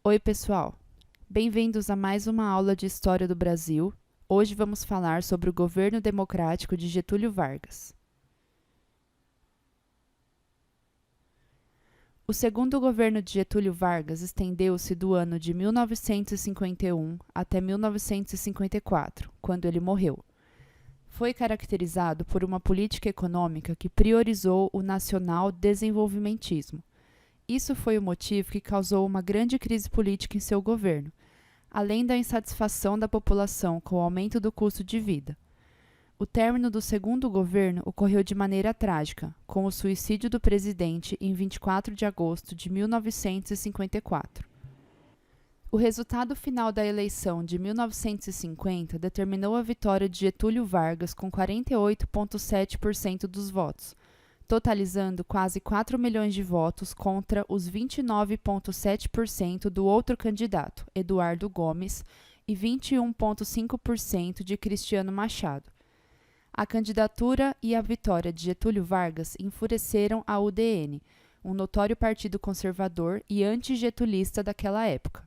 Oi, pessoal! Bem-vindos a mais uma aula de História do Brasil. Hoje vamos falar sobre o governo democrático de Getúlio Vargas. O segundo governo de Getúlio Vargas estendeu-se do ano de 1951 até 1954, quando ele morreu. Foi caracterizado por uma política econômica que priorizou o nacional-desenvolvimentismo. Isso foi o motivo que causou uma grande crise política em seu governo, além da insatisfação da população com o aumento do custo de vida. O término do segundo governo ocorreu de maneira trágica, com o suicídio do presidente em 24 de agosto de 1954. O resultado final da eleição de 1950 determinou a vitória de Getúlio Vargas com 48,7% dos votos, totalizando quase 4 milhões de votos contra os 29,7% do outro candidato, Eduardo Gomes, e 21,5% de Cristiano Machado. A candidatura e a vitória de Getúlio Vargas enfureceram a UDN, um notório partido conservador e antigetulista daquela época.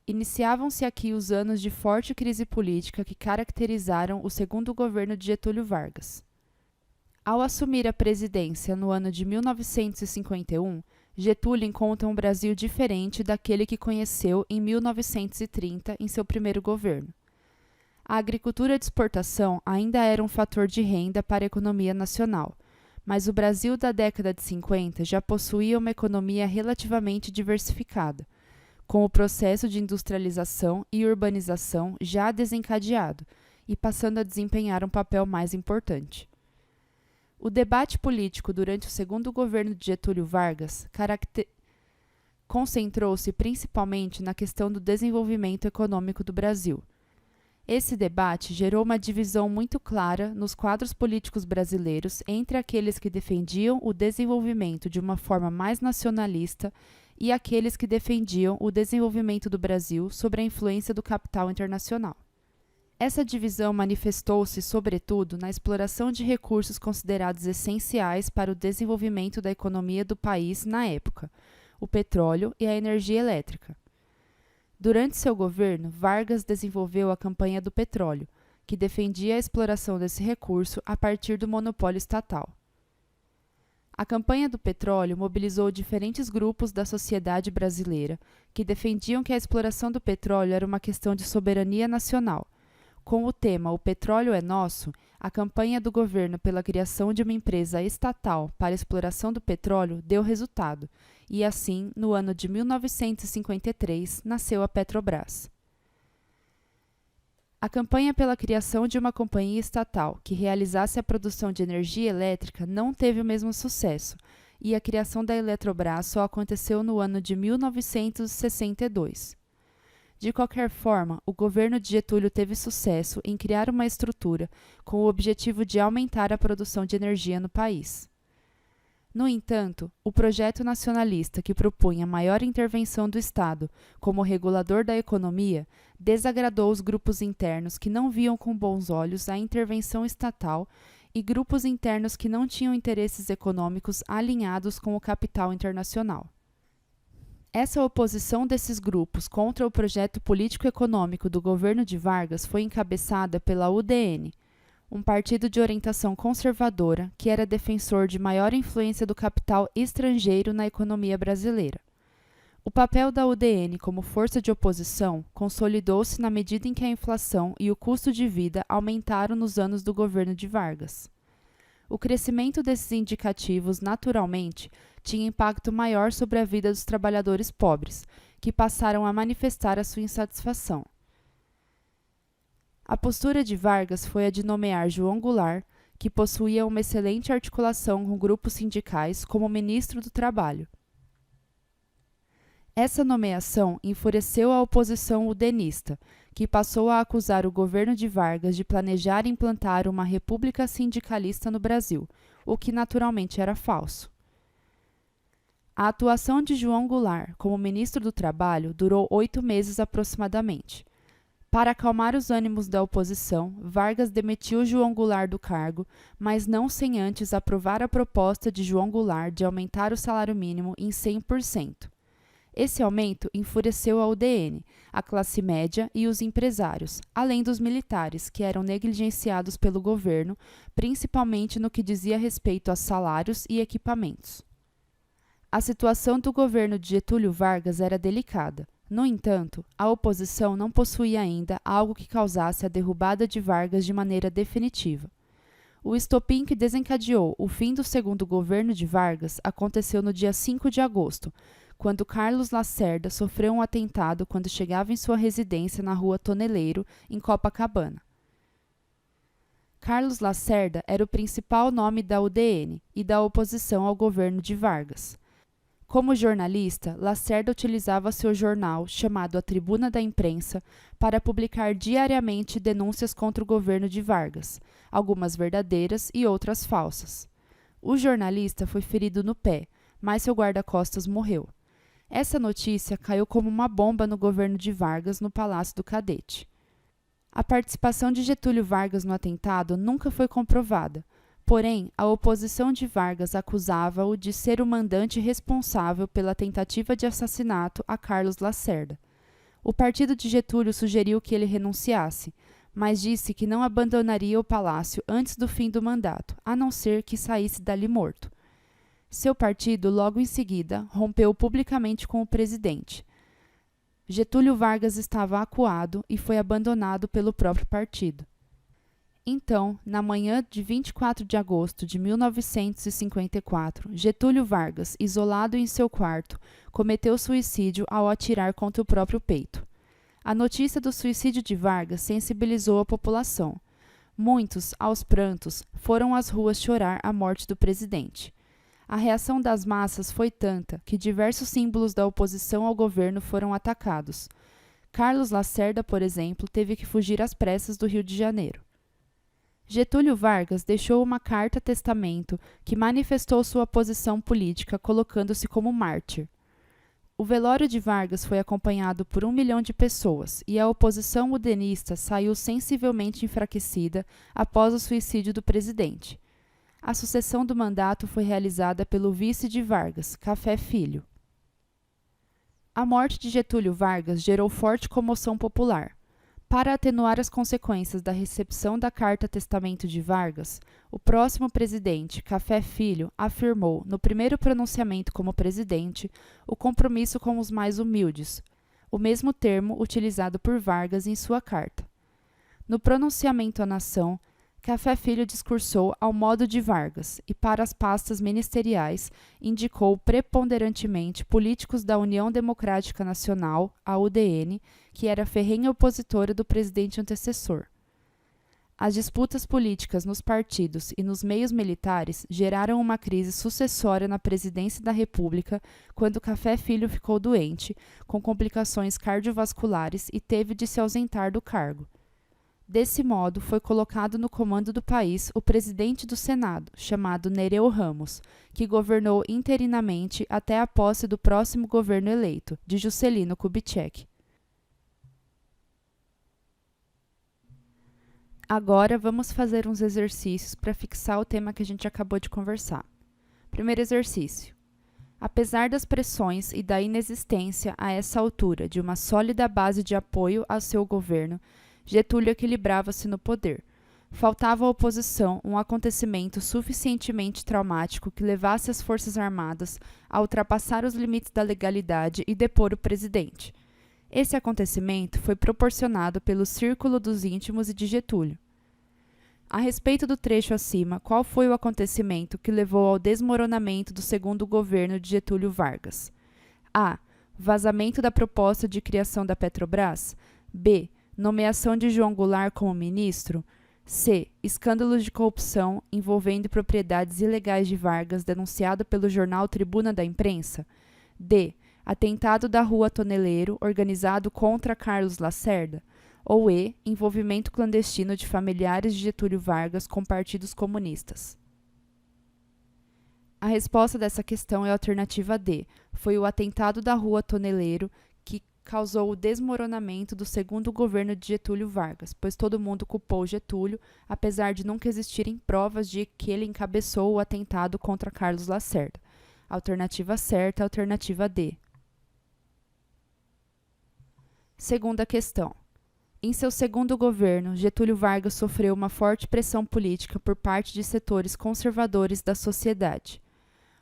Iniciavam-se aqui os anos de forte crise política que caracterizaram o segundo governo de Getúlio Vargas. Ao assumir a presidência no ano de 1951, Getúlio encontra um Brasil diferente daquele que conheceu em 1930 em seu primeiro governo. A agricultura de exportação ainda era um fator de renda para a economia nacional, mas o Brasil da década de 50 já possuía uma economia relativamente diversificada, com o processo de industrialização e urbanização já desencadeado e passando a desempenhar um papel mais importante. O debate político durante o segundo governo de Getúlio Vargas concentrou-se principalmente na questão do desenvolvimento econômico do Brasil. Esse debate gerou uma divisão muito clara nos quadros políticos brasileiros entre aqueles que defendiam o desenvolvimento de uma forma mais nacionalista e aqueles que defendiam o desenvolvimento do Brasil sob a influência do capital internacional. Essa divisão manifestou-se, sobretudo, na exploração de recursos considerados essenciais para o desenvolvimento da economia do país na época, o petróleo e a energia elétrica. Durante seu governo, Vargas desenvolveu a campanha do petróleo, que defendia a exploração desse recurso a partir do monopólio estatal. A campanha do petróleo mobilizou diferentes grupos da sociedade brasileira que defendiam que a exploração do petróleo era uma questão de soberania nacional. Com o tema "O petróleo é nosso", a campanha do governo pela criação de uma empresa estatal para a exploração do petróleo deu resultado, e assim, no ano de 1953, nasceu a Petrobras. A campanha pela criação de uma companhia estatal que realizasse a produção de energia elétrica não teve o mesmo sucesso, e a criação da Eletrobras só aconteceu no ano de 1962. De qualquer forma, o governo de Getúlio teve sucesso em criar uma estrutura com o objetivo de aumentar a produção de energia no país. No entanto, o projeto nacionalista que propunha maior intervenção do Estado como regulador da economia desagradou os grupos internos que não viam com bons olhos a intervenção estatal e grupos internos que não tinham interesses econômicos alinhados com o capital internacional. Essa oposição desses grupos contra o projeto político-econômico do governo de Vargas foi encabeçada pela UDN, um partido de orientação conservadora que era defensor de maior influência do capital estrangeiro na economia brasileira. O papel da UDN como força de oposição consolidou-se na medida em que a inflação e o custo de vida aumentaram nos anos do governo de Vargas. O crescimento desses indicativos, naturalmente, tinha impacto maior sobre a vida dos trabalhadores pobres, que passaram a manifestar a sua insatisfação. A postura de Vargas foi a de nomear João Goulart, que possuía uma excelente articulação com grupos sindicais, como ministro do Trabalho. Essa nomeação enfureceu a oposição udenista, que passou a acusar o governo de Vargas de planejar implantar uma república sindicalista no Brasil, o que naturalmente era falso. A atuação de João Goulart como ministro do Trabalho durou 8 meses aproximadamente. Para acalmar os ânimos da oposição, Vargas demitiu João Goulart do cargo, mas não sem antes aprovar a proposta de João Goulart de aumentar o salário mínimo em 100%. Esse aumento enfureceu a UDN, a classe média e os empresários, além dos militares, que eram negligenciados pelo governo, principalmente no que dizia respeito a salários e equipamentos. A situação do governo de Getúlio Vargas era delicada. No entanto, a oposição não possuía ainda algo que causasse a derrubada de Vargas de maneira definitiva. O estopim que desencadeou o fim do segundo governo de Vargas aconteceu no dia 5 de agosto, quando Carlos Lacerda sofreu um atentado quando chegava em sua residência na rua Toneleiro, em Copacabana. Carlos Lacerda era o principal nome da UDN e da oposição ao governo de Vargas. Como jornalista, Lacerda utilizava seu jornal, chamado A Tribuna da Imprensa, para publicar diariamente denúncias contra o governo de Vargas, algumas verdadeiras e outras falsas. O jornalista foi ferido no pé, mas seu guarda-costas morreu. Essa notícia caiu como uma bomba no governo de Vargas no Palácio do Cadete. A participação de Getúlio Vargas no atentado nunca foi comprovada, porém, a oposição de Vargas acusava-o de ser o mandante responsável pela tentativa de assassinato a Carlos Lacerda. O partido de Getúlio sugeriu que ele renunciasse, mas disse que não abandonaria o palácio antes do fim do mandato, a não ser que saísse dali morto. Seu partido, logo em seguida, rompeu publicamente com o presidente. Getúlio Vargas estava acuado e foi abandonado pelo próprio partido. Então, na manhã de 24 de agosto de 1954, Getúlio Vargas, isolado em seu quarto, cometeu suicídio ao atirar contra o próprio peito. A notícia do suicídio de Vargas sensibilizou a população. Muitos, aos prantos, foram às ruas chorar a morte do presidente. A reação das massas foi tanta que diversos símbolos da oposição ao governo foram atacados. Carlos Lacerda, por exemplo, teve que fugir às pressas do Rio de Janeiro. Getúlio Vargas deixou uma carta-testamento que manifestou sua posição política, colocando-se como mártir. O velório de Vargas foi acompanhado por 1 milhão de pessoas e a oposição udenista saiu sensivelmente enfraquecida após o suicídio do presidente. A sucessão do mandato foi realizada pelo vice de Vargas, Café Filho. A morte de Getúlio Vargas gerou forte comoção popular. Para atenuar as consequências da recepção da carta-testamento de Vargas, o próximo presidente, Café Filho, afirmou, no primeiro pronunciamento como presidente, o compromisso com os mais humildes, o mesmo termo utilizado por Vargas em sua carta. No pronunciamento à nação, Café Filho discursou ao modo de Vargas e, para as pastas ministeriais, indicou preponderantemente políticos da União Democrática Nacional, a UDN, que era ferrenha opositora do presidente antecessor. As disputas políticas nos partidos e nos meios militares geraram uma crise sucessória na presidência da República quando Café Filho ficou doente, com complicações cardiovasculares e teve de se ausentar do cargo. Desse modo, foi colocado no comando do país o presidente do Senado, chamado Nereu Ramos, que governou interinamente até a posse do próximo governo eleito, de Juscelino Kubitschek. Agora, vamos fazer uns exercícios para fixar o tema que a gente acabou de conversar. Primeiro exercício. Apesar das pressões e da inexistência, a essa altura, de uma sólida base de apoio ao seu governo, Getúlio equilibrava-se no poder. Faltava à oposição um acontecimento suficientemente traumático que levasse as Forças Armadas a ultrapassar os limites da legalidade e depor o presidente. Esse acontecimento foi proporcionado pelo círculo dos íntimos e de Getúlio. A respeito do trecho acima, qual foi o acontecimento que levou ao desmoronamento do segundo governo de Getúlio Vargas? A. Vazamento da proposta de criação da Petrobras. B. Nomeação de João Goulart como ministro. C. Escândalos de corrupção envolvendo propriedades ilegais de Vargas denunciado pelo jornal Tribuna da Imprensa. D. Atentado da Rua Toneleiro organizado contra Carlos Lacerda. Ou E. Envolvimento clandestino de familiares de Getúlio Vargas com partidos comunistas. A resposta dessa questão é a alternativa D. Foi o atentado da Rua Toneleiro que causou o desmoronamento do segundo governo de Getúlio Vargas, pois todo mundo culpou Getúlio, apesar de nunca existirem provas de que ele encabeçou o atentado contra Carlos Lacerda. A alternativa certa é a alternativa D. Segunda questão. Em seu segundo governo, Getúlio Vargas sofreu uma forte pressão política por parte de setores conservadores da sociedade.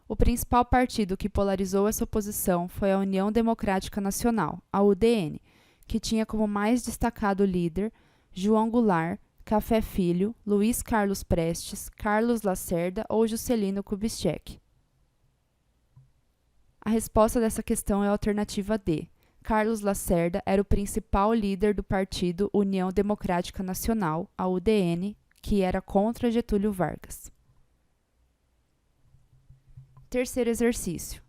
O principal partido que polarizou essa oposição foi a União Democrática Nacional, a UDN, que tinha como mais destacado líder João Goulart, Café Filho, Luiz Carlos Prestes, Carlos Lacerda ou Juscelino Kubitschek. A resposta dessa questão é a alternativa D. Carlos Lacerda era o principal líder do partido União Democrática Nacional, a UDN, que era contra Getúlio Vargas. Terceiro exercício.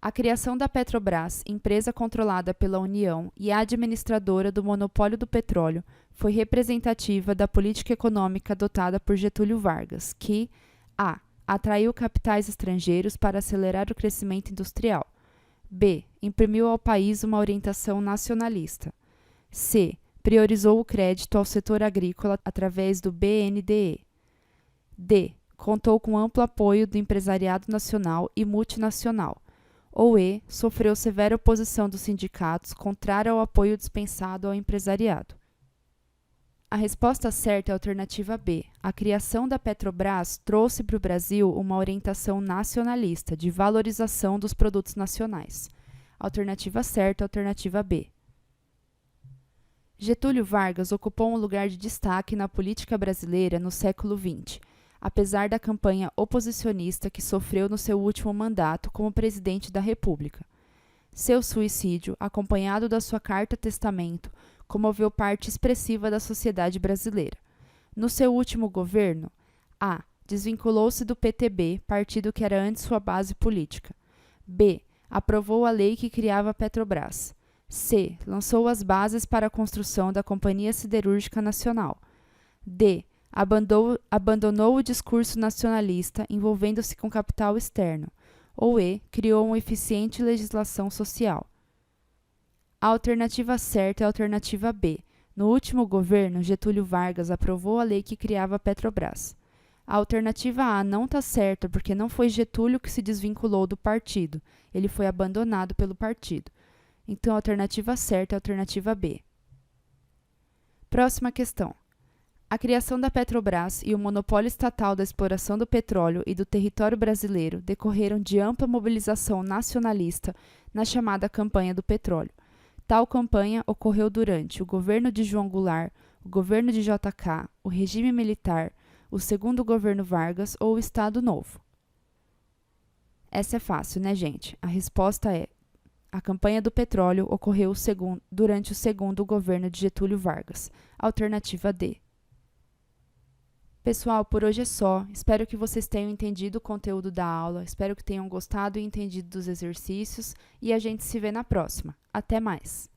A criação da Petrobras, empresa controlada pela União e administradora do monopólio do petróleo, foi representativa da política econômica adotada por Getúlio Vargas, que a. atraiu capitais estrangeiros para acelerar o crescimento industrial. B. Imprimiu ao país uma orientação nacionalista. C. Priorizou o crédito ao setor agrícola através do BNDE. D. Contou com amplo apoio do empresariado nacional e multinacional. Ou E. Sofreu severa oposição dos sindicatos, contrária ao apoio dispensado ao empresariado. A resposta certa é a alternativa B. A criação da Petrobras trouxe para o Brasil uma orientação nacionalista, de valorização dos produtos nacionais. Alternativa certa, alternativa B. Getúlio Vargas ocupou um lugar de destaque na política brasileira no século XX, apesar da campanha oposicionista que sofreu no seu último mandato como presidente da República. Seu suicídio, acompanhado da sua carta-testamento, comoveu parte expressiva da sociedade brasileira. No seu último governo, A. Desvinculou-se do PTB, partido que era antes sua base política. B. Aprovou a lei que criava a Petrobras. C. Lançou as bases para a construção da Companhia Siderúrgica Nacional. D. Abandonou o discurso nacionalista, envolvendo-se com capital externo. Ou E. Criou uma eficiente legislação social. A alternativa certa é a alternativa B. No último governo, Getúlio Vargas aprovou a lei que criava a Petrobras. A alternativa A não está certa porque não foi Getúlio que se desvinculou do partido, ele foi abandonado pelo partido. Então, a alternativa certa é a alternativa B. Próxima questão. A criação da Petrobras e o monopólio estatal da exploração do petróleo e do território brasileiro decorreram de ampla mobilização nacionalista na chamada Campanha do Petróleo. Tal campanha ocorreu durante o governo de João Goulart, o governo de JK, o regime militar, o segundo governo Vargas ou o Estado Novo. Essa é fácil, né, gente? A resposta é: a campanha do petróleo ocorreu durante o segundo governo de Getúlio Vargas. Alternativa D. Pessoal, por hoje é só. Espero que vocês tenham entendido o conteúdo da aula, espero que tenham gostado e entendido dos exercícios e a gente se vê na próxima. Até mais!